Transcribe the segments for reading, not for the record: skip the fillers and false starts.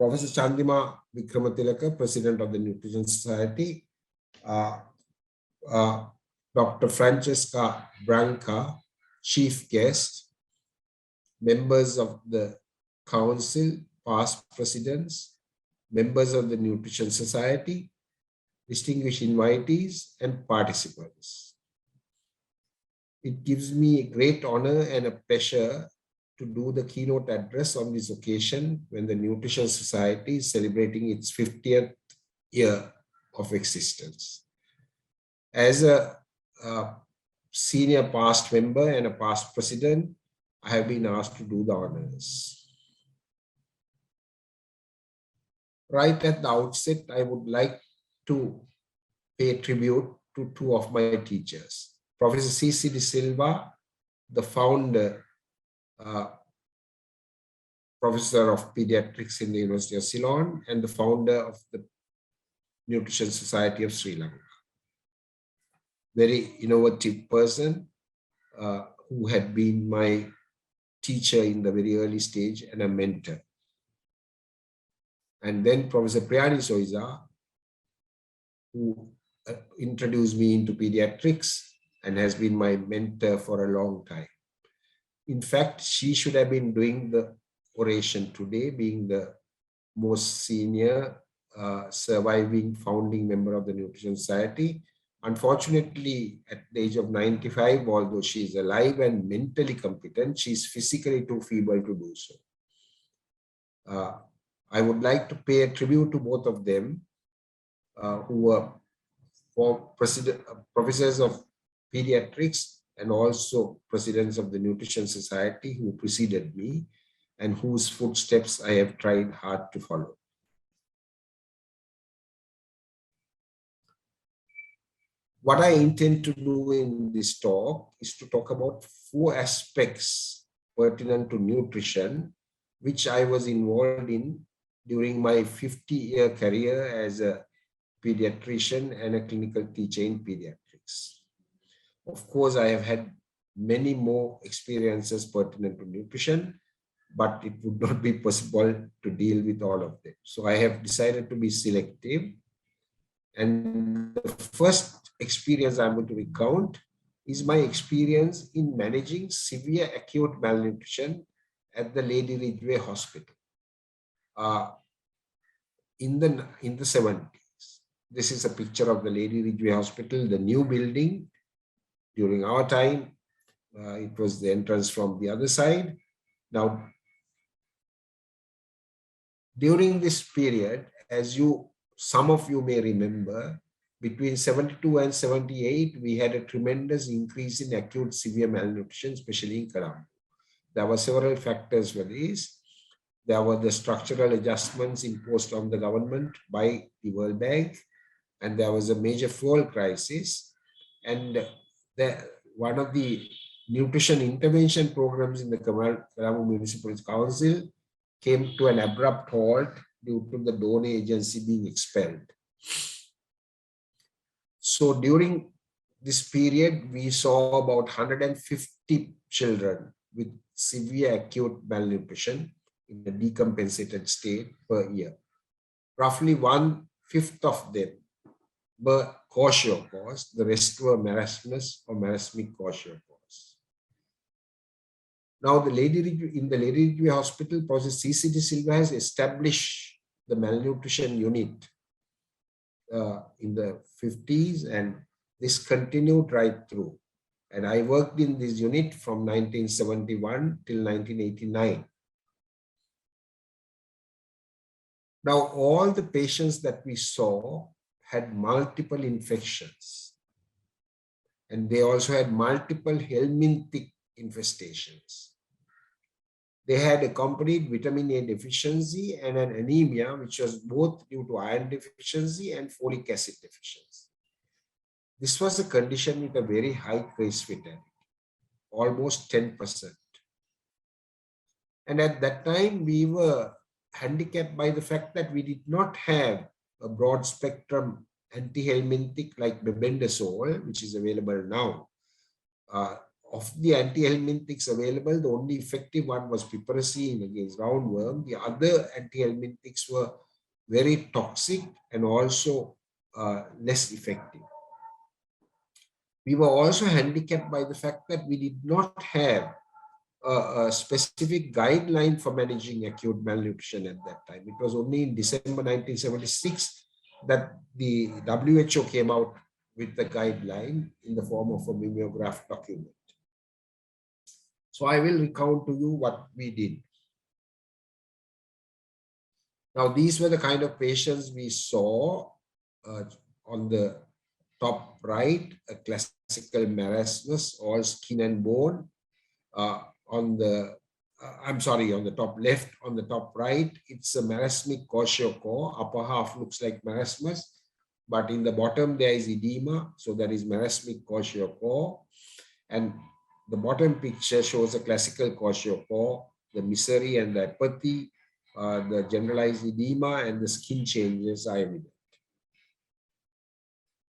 Professor Chandima Vikramatilaka, President of the Nutrition Society, Dr. Francesca Branca, Chief Guest, members of the Council, past presidents, members of the Nutrition Society, distinguished invitees, and participants. It gives me a great honor and a pleasure to do the keynote address on this occasion when the Nutrition Society is celebrating its 50th year of existence. As a senior past member and a past president, I have been asked to do the honors. Right at the outset, I would like to pay tribute to two of my teachers, Professor C.C. De Silva, the founder, Professor of Pediatrics in the University of Ceylon, and the founder of the Nutrition Society of Sri Lanka. Very innovative person who had been my teacher in the very early stage and a mentor. And then Professor Priyani Soysa, who introduced me into pediatrics and has been my mentor for a long time. In fact, she should have been doing the oration today, being the most senior surviving founding member of the Nutrition Society. Unfortunately, at the age of 95, although she is alive and mentally competent, she is physically too feeble to do so. I would like to pay a tribute to both of them, who were professors of pediatrics and also presidents of the Nutrition Society who preceded me and whose footsteps I have tried hard to follow. What I intend to do in this talk is to talk about 4 aspects pertinent to nutrition, which I was involved in during my 50-year career as a pediatrician and a clinical teacher in pediatrics. Of course, I have had many more experiences pertinent to nutrition, but it would not be possible to deal with all of them. So I have decided to be selective. And the first experience I'm going to recount is my experience in managing severe acute malnutrition at the Lady Ridgeway Hospital in the 70s. This is a picture of the Lady Ridgeway Hospital, the new building. During our time, it was the entrance from the other side. Now, during this period, as some of you may remember, between 72 and 78, we had a tremendous increase in acute severe malnutrition, especially in Colombo. There were several factors for this. There were the structural adjustments imposed on the government by the World Bank, and there was a major fuel crisis. And one of the nutrition intervention programs in the Colombo Municipal Council came to an abrupt halt due to the donor agency being expelled. So during this period, we saw about 150 children with severe acute malnutrition in a decompensated state per year. Roughly 1/5 of them were kwashiorkors, the rest were marasmus or marasmic kwashiorkors. Now, in the Lady Ridgeway Hospital, Professor C.C. De Silva has established the malnutrition unit in the 50s, and this continued right through. And I worked in this unit from 1971 till 1989. Now, all the patients that we saw had multiple infections, and they also had multiple helminthic infestations. They had accompanied vitamin A deficiency and an anemia, which was both due to iron deficiency and folic acid deficiency. This was a condition with a very high case fatality, almost 10%. And at that time, we were handicapped by the fact that we did not have a broad spectrum anti-helminthic like mebendazole, which is available now, of the antihelminthics available, the only effective one was piperacin against roundworm. The other antihelminthics were very toxic and also less effective. We were also handicapped by the fact that we did not have a specific guideline for managing acute malnutrition at that time. It was only in December 1976 that the WHO came out with the guideline in the form of a mimeograph document. So I will recount to you what we did. Now, these were the kind of patients we saw on the top right, a classical marasmus, all skin and bone. On the top left, on the top right, it's a marasmic kwashiorkor. Upper half looks like marasmus, but in the bottom there is edema, so that is marasmic kwashiorkor. And the bottom picture shows a classical kwashiorkor, the misery and the apathy, the generalized edema, and the skin changes are evident.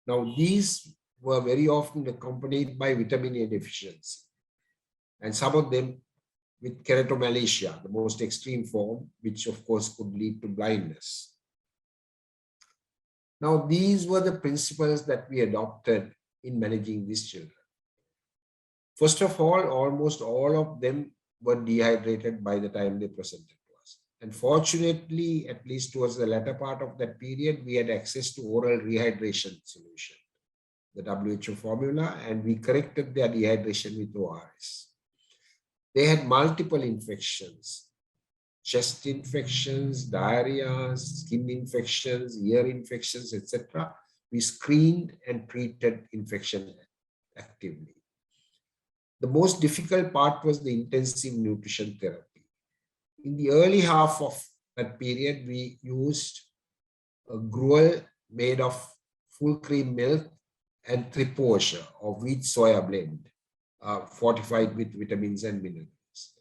Now, these were very often accompanied by vitamin A deficiency, and some of them with keratomalacia, the most extreme form, which of course could lead to blindness. Now, these were the principles that we adopted in managing these children. First of all, almost all of them were dehydrated by the time they presented to us. And fortunately, at least towards the latter part of that period, we had access to oral rehydration solution, the WHO formula, and we corrected their dehydration with ORS. They had multiple infections, chest infections, diarrhea, skin infections, ear infections, etc. We screened and treated infection actively. The most difficult part was the intensive nutrition therapy. In the early half of that period, we used a gruel made of full cream milk and triposha or wheat soya blend, fortified with vitamins and minerals.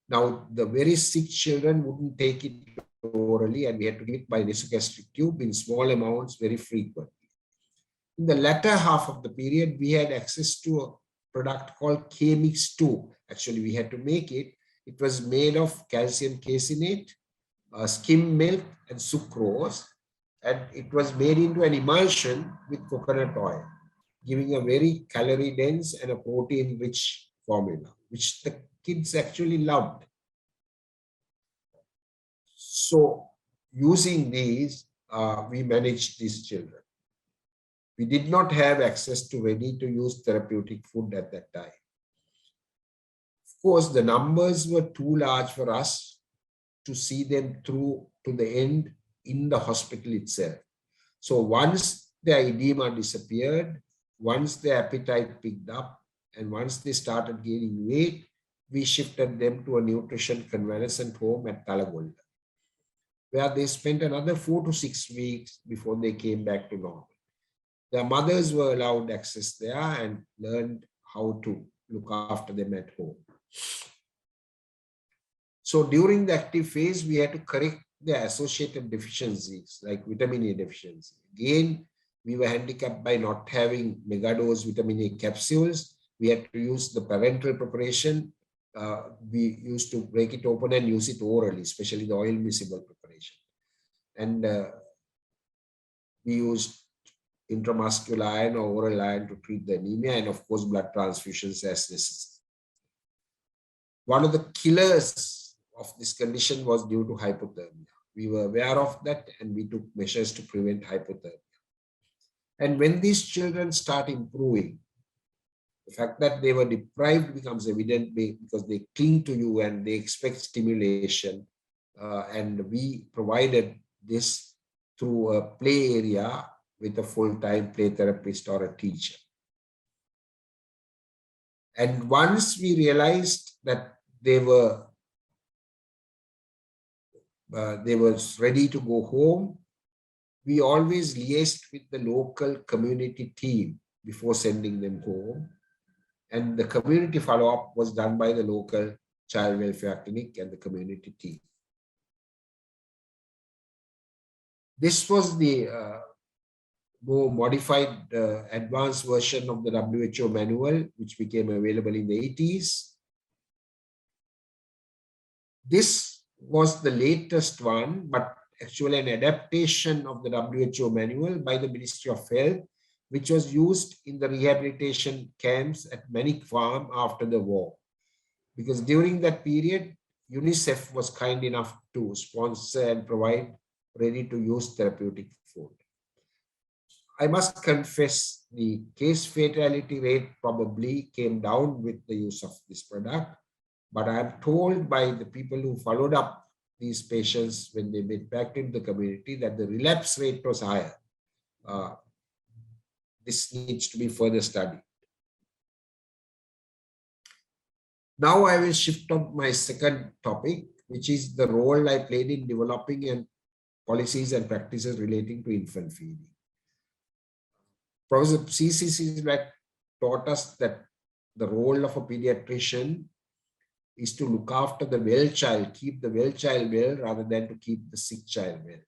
Now, the very sick children wouldn't take it orally, and we had to give it by nasogastric tube in small amounts very frequently. In the latter half of the period, we had access to a product called K-Mix 2. Actually, we had to make it. It was made of calcium caseinate, skim milk, and sucrose, and it was made into an emulsion with coconut oil, giving a very calorie-dense and a protein-rich formula, which the kids actually loved. So, using these, we managed these children. We did not have access to ready-to-use therapeutic food at that time. Of course, the numbers were too large for us to see them through to the end in the hospital itself. So once their edema disappeared, once their appetite picked up, and once they started gaining weight, we shifted them to a nutrition convalescent home at Talagolda, where they spent another 4 to 6 weeks before they came back to normal. Their mothers were allowed access there and learned how to look after them at home. So during the active phase, we had to correct the associated deficiencies like vitamin A deficiency. Again, we were handicapped by not having megadose vitamin A capsules. We had to use the parenteral preparation. We used to break it open and use it orally, especially the oil miscible preparation. And we used intramuscular iron or oral iron to treat the anemia, and of course blood transfusions as necessary. One of the killers of this condition was due to hypothermia. We were aware of that and we took measures to prevent hypothermia. And when these children start improving, the fact that they were deprived becomes evident because they cling to you and they expect stimulation. And we provided this through a play area with a full-time play therapist or a teacher. And once we realized that they were ready to go home, we always liaised with the local community team before sending them home. And the community follow-up was done by the local child welfare clinic and the community team. This was the more modified advanced version of the WHO manual, which became available in the 80s. This was the latest one, but actually an adaptation of the WHO manual by the Ministry of Health, which was used in the rehabilitation camps at Manic Farm after the war. Because during that period, UNICEF was kind enough to sponsor and provide ready-to-use therapeutic food. I must confess the case fatality rate probably came down with the use of this product, but I am told by the people who followed up these patients when they went back into the community that the relapse rate was higher. This needs to be further studied. Now I will shift on my second topic, which is the role I played in developing and policies and practices relating to infant feeding. Professor C.C. taught us that the role of a pediatrician is to look after the well child, keep the well child well rather than to keep the sick child well.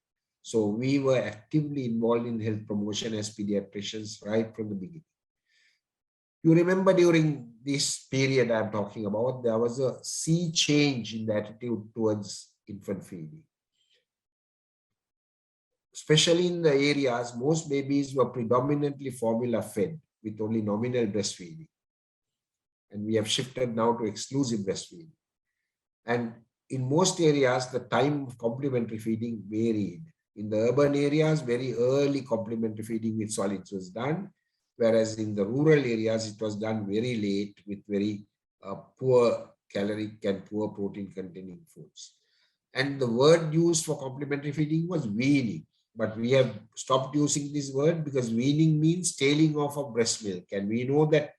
So we were actively involved in health promotion as pediatricians right from the beginning. You remember during this period I'm talking about, there was a sea change in the attitude towards infant feeding. Especially in the areas, most babies were predominantly formula fed with only nominal breastfeeding. And we have shifted now to exclusive breastfeeding. And in most areas, the time of complementary feeding varied. In the urban areas, very early complementary feeding with solids was done, whereas in the rural areas, it was done very late with very poor caloric and poor protein containing foods. And the word used for complementary feeding was weaning. But we have stopped using this word because weaning means tailing off of breast milk. And we know that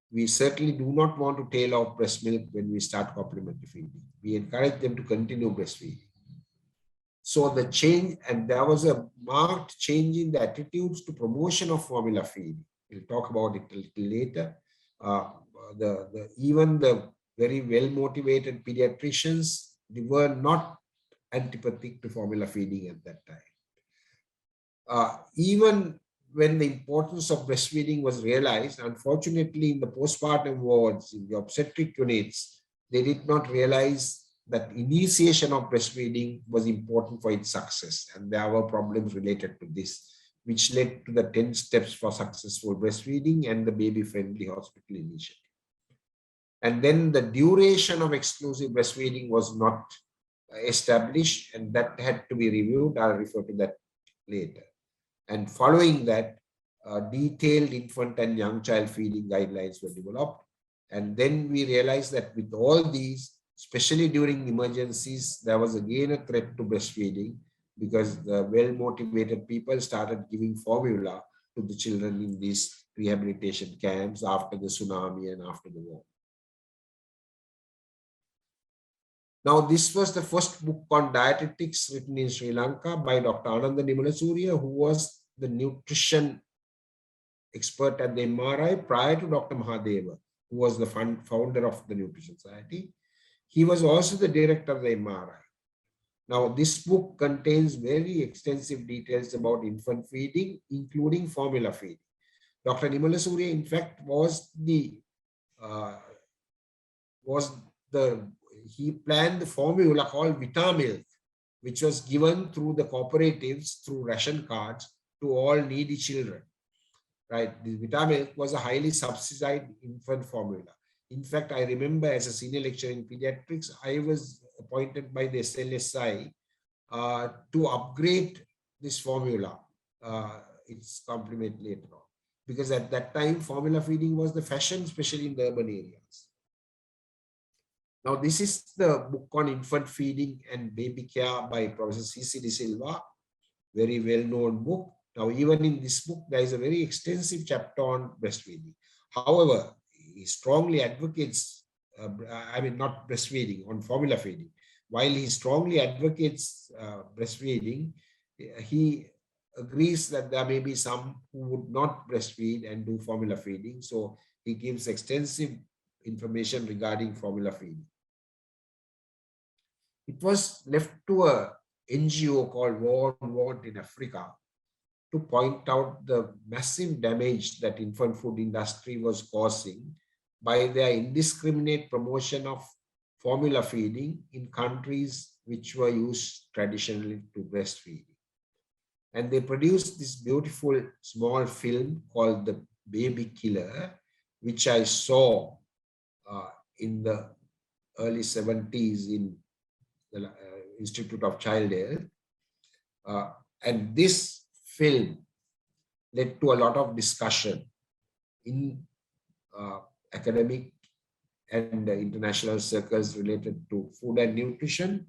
we certainly do not want to tail off breast milk when we start complementary feeding. We encourage them to continue breastfeeding. So the change, and there was a marked change in the attitudes to promotion of formula feeding. We'll talk about it a little later. Even the very well-motivated pediatricians, they were not antipathic to formula feeding at that time. Even when the importance of breastfeeding was realized, unfortunately, in the postpartum wards, in the obstetric units, they did not realize that initiation of breastfeeding was important for its success. And there were problems related to this, which led to the 10 steps for successful breastfeeding and the baby-friendly hospital initiative. And then the duration of exclusive breastfeeding was not established, and that had to be reviewed. I'll refer to that later. And following that, detailed infant and young child feeding guidelines were developed. And then we realized that with all these, especially during emergencies, there was again a threat to breastfeeding because the well-motivated people started giving formula to the children in these rehabilitation camps after the tsunami and after the war. Now, this was the first book on dietetics written in Sri Lanka by Dr. Warnasuriya, who was the nutrition expert at the MRI prior to Dr. Mahadeva, who was the founder of the Nutrition Society. He was also the director of the MRI. Now, this book contains very extensive details about infant feeding, including formula feeding. Dr. Warnasuriya, in fact, he planned the formula called Vitamilk, which was given through the cooperatives through ration cards to all needy children. Right, the Vitamilk was a highly subsidized infant formula. In fact, I remember as a senior lecturer in pediatrics, I was appointed by the SLSI to upgrade this formula, its complement later on, because at that time formula feeding was the fashion, especially in the urban areas. Now, this is the book on infant feeding and baby care by Professor C.C. De Silva, very well-known book. Now, even in this book, there is a very extensive chapter on breastfeeding. However, he strongly advocates, not breastfeeding, on formula feeding. While he strongly advocates breastfeeding, he agrees that there may be some who would not breastfeed and do formula feeding. So he gives extensive information regarding formula feeding. It was left to a NGO called War on Want in Africa to point out the massive damage that infant food industry was causing by their indiscriminate promotion of formula feeding in countries which were used traditionally to breastfeeding. And they produced this beautiful small film called The Baby Killer, which I saw in the early 70s in the Institute of Child Health. And this film led to a lot of discussion in academic and international circles related to food and nutrition.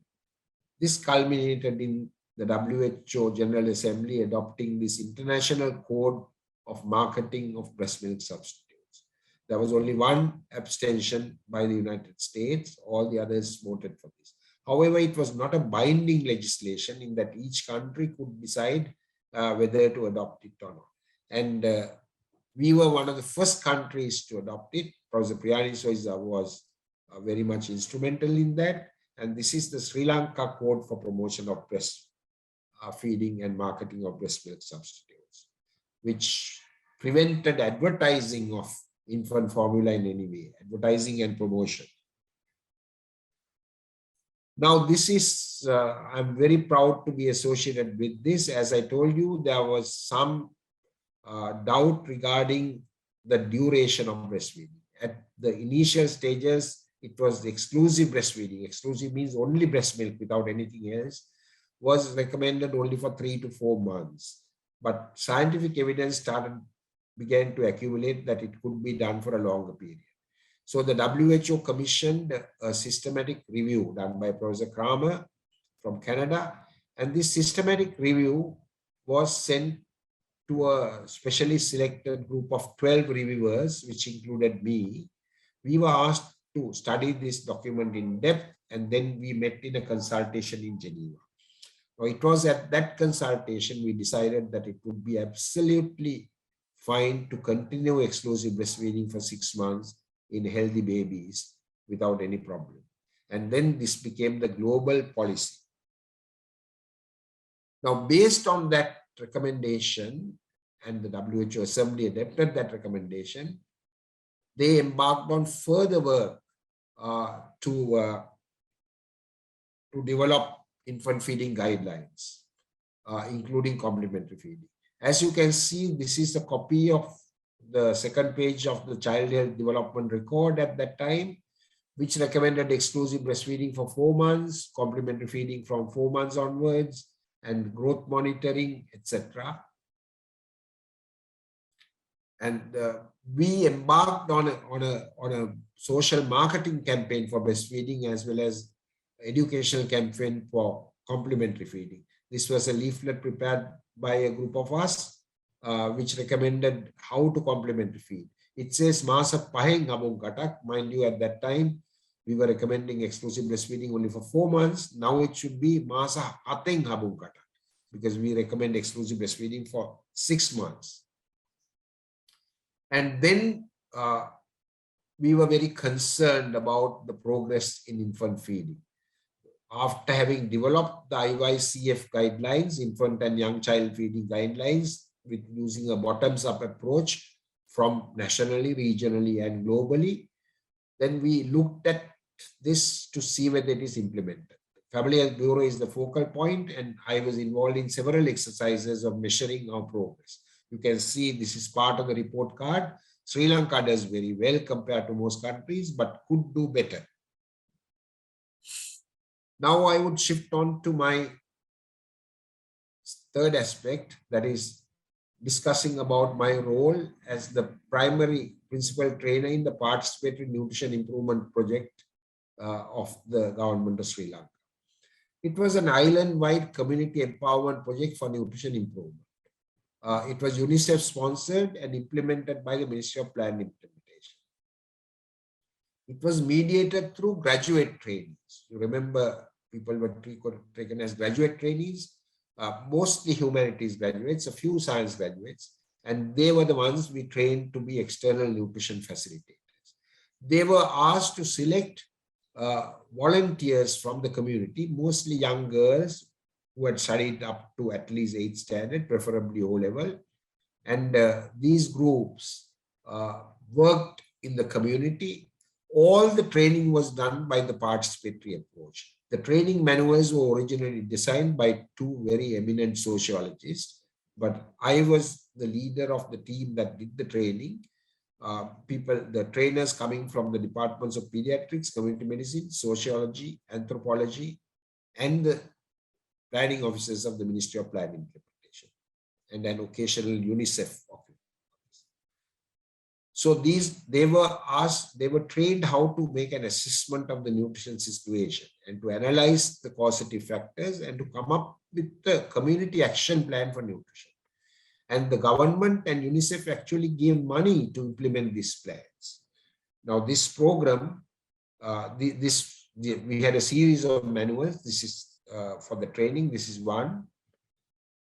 This culminated in the WHO General Assembly adopting this international code of marketing of breast milk substitutes. There was only one abstention by the United States. All the others voted for this. However, it was not a binding legislation in that each country could decide whether to adopt it or not. And we were one of the first countries to adopt it. Professor Priyani Soysa was very much instrumental in that. And this is the Sri Lanka Code for Promotion of Breast Feeding and Marketing of Breast Milk Substitutes, which prevented advertising of infant formula in any way, advertising and promotion. Now, this is, I'm very proud to be associated with this. As I told you, there was some doubt regarding the duration of breastfeeding. At the initial stages, it was exclusive breastfeeding. Exclusive means only breast milk without anything else, was recommended only for 3 to 4 months. But scientific evidence began to accumulate that it could be done for a longer period. So the WHO commissioned a systematic review done by Professor Kramer from Canada. And this systematic review was sent to a specially selected group of 12 reviewers, which included me. We were asked to study this document in depth, and then we met in a consultation in Geneva. Now, it was at that consultation we decided that it would be absolutely fine to continue exclusive breastfeeding for 6 months in healthy babies without any problem. And then this became the global policy. Now, based on that recommendation, and the WHO Assembly adopted that recommendation, they embarked on further work to develop infant feeding guidelines, including complementary feeding. As you can see, this is a copy of the second page of the Child Health Development Record at that time, which recommended exclusive breastfeeding for 4 months, complementary feeding from 4 months onwards, and growth monitoring, etc. And we embarked on a social marketing campaign for breastfeeding, as well as educational campaign for complementary feeding. This was a leaflet prepared by a group of us, which recommended how to complementary feed. It says Masa Paheng Habung Katak. Mind you, at that time, we were recommending exclusive breastfeeding only for 4 months. Now it should be Masa Hateng Habung Katak, because we recommend exclusive breastfeeding for 6 months. And then we were very concerned about the progress in infant feeding. After having developed the IYCF guidelines, infant and young child feeding guidelines, with using a bottoms-up approach from nationally, regionally, and globally, then we looked at this to see whether it is implemented. Family Health Bureau is the focal point, and I was involved in several exercises of measuring our progress. You can see this is part of the report card. Sri Lanka does very well compared to most countries, but could do better. Now I would shift on to my third aspect, that is discussing about my role as the primary principal trainer in the Participatory Nutrition Improvement Project of the government of Sri Lanka. It was an island-wide community empowerment project for nutrition improvement. It was UNICEF sponsored and implemented by the Ministry of Plan Implementation. It was mediated through graduate trainees. You remember, people were taken as graduate trainees, mostly humanities graduates, a few science graduates, and they were the ones we trained to be external nutrition facilitators. They were asked to select volunteers from the community, mostly young girls who had studied up to at least 8th standard, preferably O-level. And these groups worked in the community. All the training was done by the participatory approach. The training manuals were originally designed by two very eminent sociologists, but I was the leader of the team that did the training. The trainers coming from the departments of pediatrics, community medicine, sociology, anthropology, and the planning officers of the Ministry of Planning and Implementation, and an occasional UNICEF officer. So they were trained how to make an assessment of the nutrition situation and to analyze the causative factors and to come up with the community action plan for nutrition. And the government and UNICEF actually gave money to implement these plans. Now, this program, we had a series of manuals. This is for the training. This is one.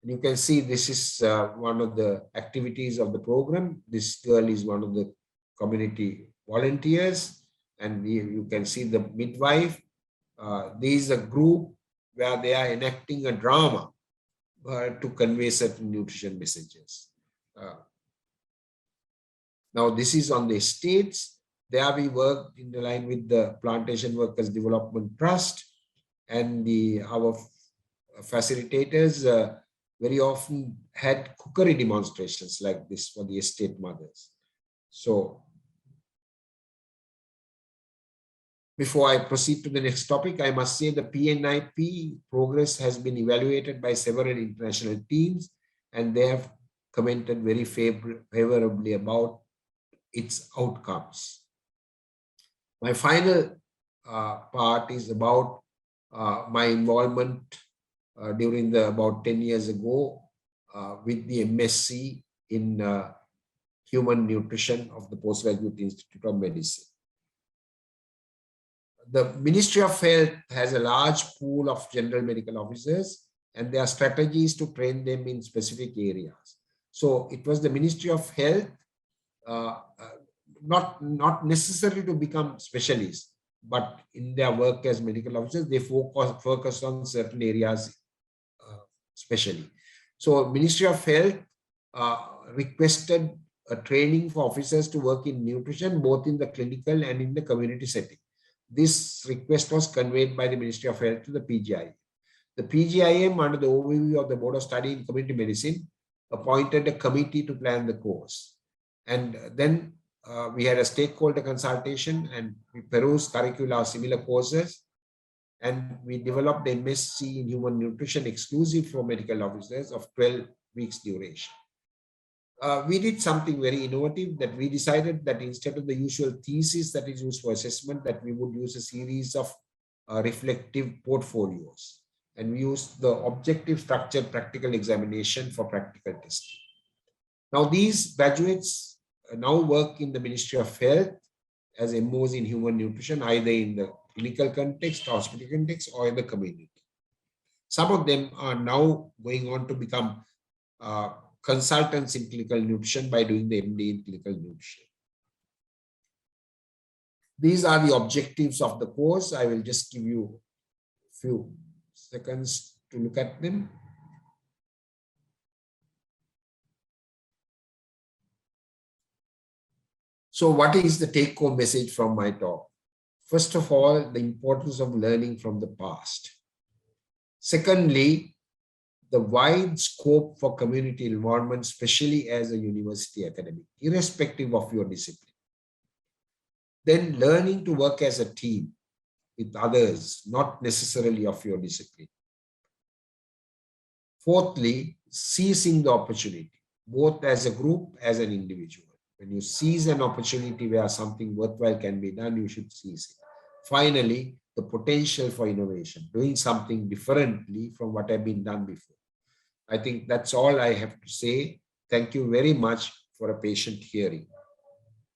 And you can see this is one of the activities of the program. This girl is one of the community volunteers. And you can see the midwife. There is a group where they are enacting a drama to convey certain nutrition messages. Now, this is on the estates. There we worked in line with the Plantation Workers Development Trust, and our facilitators very often had cookery demonstrations like this for the estate mothers. So, before I proceed to the next topic, I must say the PNIP progress has been evaluated by several international teams, and they have commented very favorably about its outcomes. My final part is about my involvement during about 10 years ago with the MSc in Human Nutrition of the Postgraduate Institute of Medicine. The Ministry of Health has a large pool of general medical officers, and there are strategies to train them in specific areas. So it was the Ministry of Health, not necessarily to become specialists, but in their work as medical officers, they focus on certain areas specially. So Ministry of Health requested a training for officers to work in nutrition, both in the clinical and in the community setting. This request was conveyed by the Ministry of Health to the PGIM. The PGIM, under the overview of the Board of Study in Community Medicine, appointed a committee to plan the course. And then we had a stakeholder consultation, and we perused curricula of similar courses. And we developed the MSc in Human Nutrition exclusive for medical officers of 12 weeks duration. We did something very innovative, that we decided that instead of the usual thesis that is used for assessment, that we would use a series of reflective portfolios. And we used the objective structured practical examination for practical testing. Now, these graduates now work in the Ministry of Health as MOs in human nutrition, either in the clinical context, hospital context, or in the community. Some of them are now going on to become consultants in clinical nutrition by doing the MD in clinical nutrition. These are the objectives of the course. I will just give you a few seconds to look at them. So what is the take-home message from my talk? First of all, the importance of learning from the past. Secondly, the wide scope for community involvement, especially as a university academic, irrespective of your discipline. Then learning to work as a team with others, not necessarily of your discipline. Fourthly, seizing the opportunity, both as a group, as an individual. When you seize an opportunity where something worthwhile can be done, you should seize it. Finally, the potential for innovation, doing something differently from what had been done before. I think that's all I have to say. Thank you very much for a patient hearing.